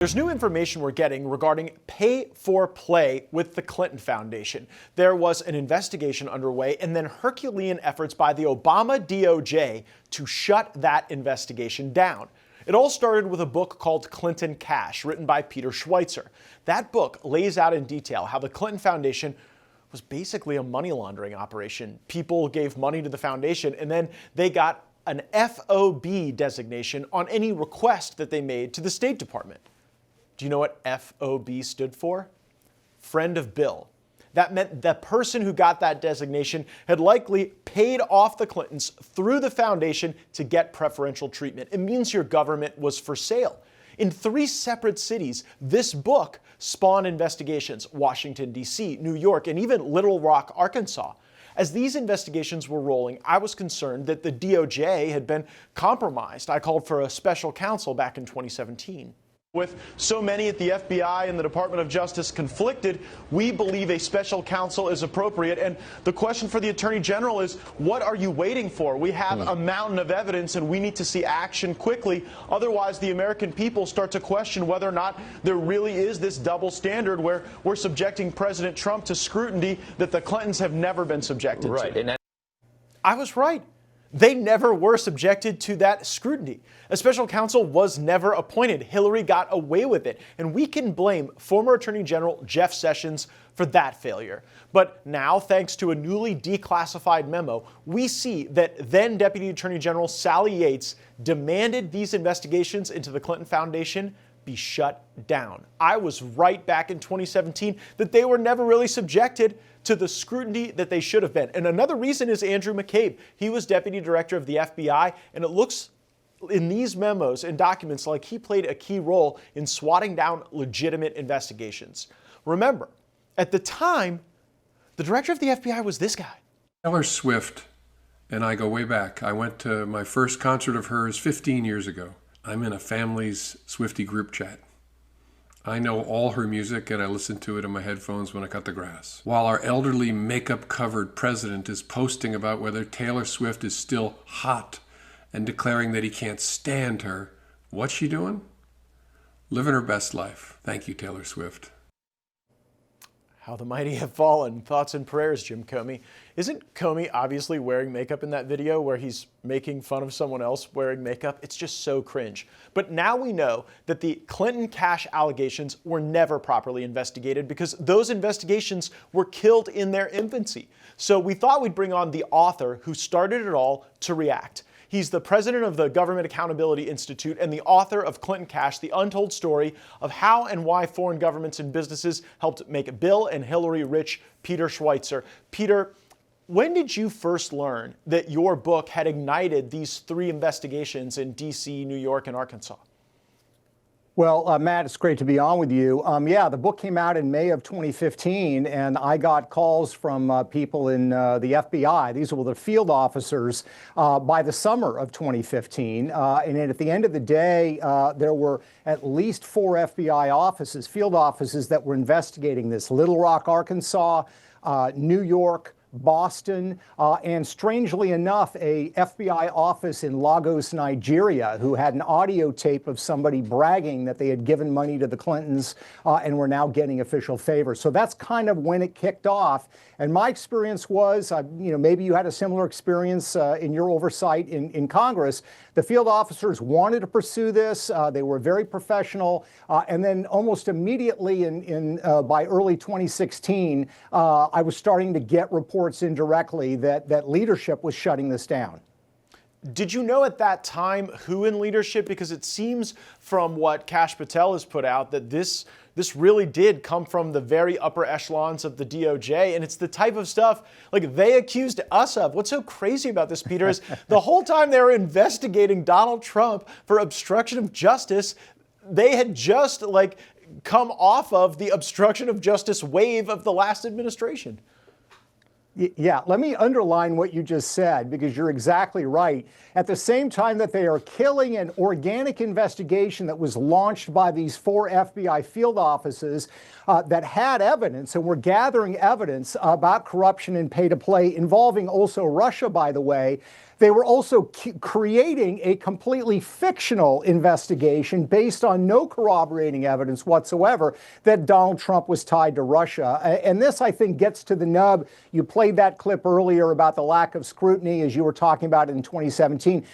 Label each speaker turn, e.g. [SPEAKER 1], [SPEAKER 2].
[SPEAKER 1] There's new information we're getting regarding pay for play with the Clinton Foundation. There was an investigation underway and then Herculean efforts by the Obama DOJ to shut that investigation down. It all started with a book called Clinton Cash, written by Peter Schweizer. That book lays out in detail how the Clinton Foundation was basically a money laundering operation. People gave money to the foundation and then they got an FOB designation on any request that they made to the State Department. Do you know what FOB stood for? Friend of Bill. That meant the person who got that designation had likely paid off the Clintons through the foundation to get preferential treatment. It means your government was for sale. In 3 separate cities, this book spawned investigations: Washington, D.C., New York, and even Little Rock, Arkansas. As these investigations were rolling, I was concerned that the DOJ had been compromised. I called for a special counsel back in 2017. With so many at the FBI and the Department of Justice conflicted, we believe a special counsel is appropriate. And the question for the Attorney General is, what are you waiting for? We have a mountain of evidence and we need to see action quickly. Otherwise, the American people start to question whether or not there really is this double standard where we're subjecting President Trump to scrutiny that the Clintons have never been subjected to.
[SPEAKER 2] Right. And
[SPEAKER 1] I was right. They never were subjected to that scrutiny. A special counsel was never appointed. Hillary got away with it. And we can blame former Attorney General Jeff Sessions for that failure. But now, thanks to a newly declassified memo, we see that then Deputy Attorney General Sally Yates demanded these investigations into the Clinton Foundation be shut down. I was right back in 2017 that they were never really subjected to the scrutiny that they should have been. And another reason is Andrew McCabe. He was deputy director of the FBI, and it looks in these memos and documents like he played a key role in swatting down legitimate investigations. Remember, at the time, the director of the FBI was this guy.
[SPEAKER 3] Taylor Swift and I go way back. I went to my first concert of hers 15 years ago. I'm in a family's Swiftie group chat. I know all her music and I listen to it in my headphones when I cut the grass. While our elderly makeup-covered president is posting about whether Taylor Swift is still hot and declaring that he can't stand her, what's she doing? Living her best life. Thank you, Taylor Swift.
[SPEAKER 1] How the mighty have fallen. Thoughts and prayers, Jim Comey. Isn't Comey obviously wearing makeup in that video where he's making fun of someone else wearing makeup? It's just so cringe. But now we know that the Clinton cash allegations were never properly investigated because those investigations were killed in their infancy. So we thought we'd bring on the author who started it all to react. He's the president of the Government Accountability Institute and the author of Clinton Cash, the untold story of how and why foreign governments and businesses helped make Bill and Hillary rich, Peter Schweizer. Peter, when did you first learn that your book had ignited these 3 investigations in D.C., New York, and Arkansas?
[SPEAKER 4] Well, Matt, it's great to be on with you. Yeah, the book came out in May of 2015, and I got calls from people in the FBI. These were the field officers by the summer of 2015. And at the end of the day, there were at least 4 FBI offices, field offices, that were investigating this: Little Rock, Arkansas, New York, Boston, and strangely enough, a FBI office in Lagos, Nigeria, who had an audio tape of somebody bragging that they had given money to the Clintons and were now getting official favors. So that's kind of when it kicked off. And my experience was, maybe you had a similar experience in your oversight in Congress. The field officers wanted to pursue this. They were very professional. And then almost immediately by early 2016, I was starting to get reports indirectly that leadership was shutting this down.
[SPEAKER 1] Did you know at that time who in leadership? Because it seems from what Kash Patel has put out that this really did come from the very upper echelons of the DOJ, and it's the type of stuff like they accused us of. What's so crazy about this, Peter, is the whole time they were investigating Donald Trump for obstruction of justice, they had just come off of the obstruction of justice wave of the last administration.
[SPEAKER 4] Yeah, let me underline what you just said, because you're exactly right. At the same time that they are killing an organic investigation that was launched by these 4 FBI field offices that had evidence and were gathering evidence about corruption and pay to play involving also Russia, by the way, They were also creating a completely fictional investigation based on no corroborating evidence whatsoever that Donald Trump was tied to Russia. And this, I think, gets to the nub. You played that clip earlier about the lack of scrutiny, as you were talking about in 2017.